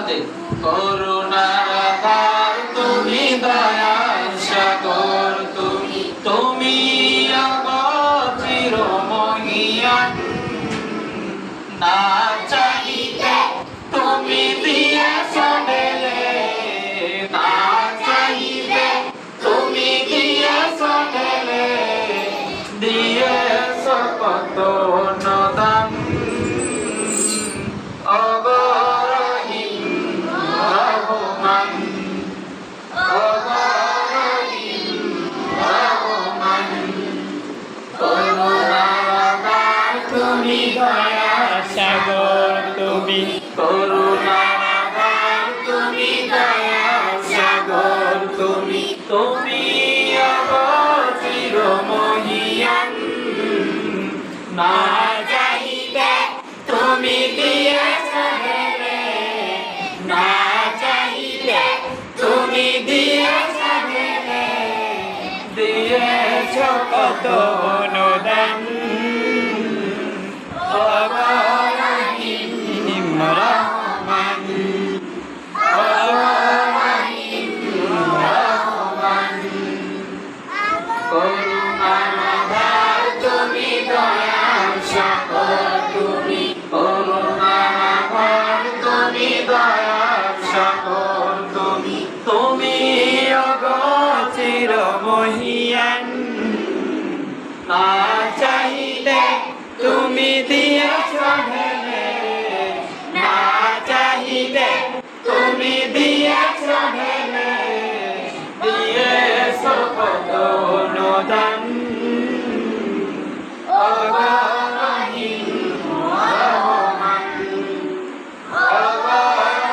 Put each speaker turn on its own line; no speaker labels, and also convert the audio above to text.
হাতে করুণার আধার তুমি দয়ার সাগর তুমি তুমি চিরমহিয়ান না চাইতে তুমি দিয়েছ ঢেলে না চাইতে তুমি দিয়েছ ঢেলে দিয়েছ কত অনুদান অগরহিম রহমান অগরহিম রহমান করুণার তুমি দয়ার সাগর তুমি করুণার তুমি দয়ার সাগর তুমি তুমি চিরমহিয়ান না চাইতে তুমি দিয়েছ ঢেলে না চাইতে তুমি দিয়েছ ঢেলে দিয়েছ কত অনুদান অগরহিম রহমান অগরহিম রহমান করুণার আধার তুমি দয়ার সাগর তুমি করুণার আধার তুমি দয়ার সাগর তুমি তুমি চিরমহিয়ান না চাইতে তুমি দিয়েছ ঢেলে না চাইতে তুমি দিয়ে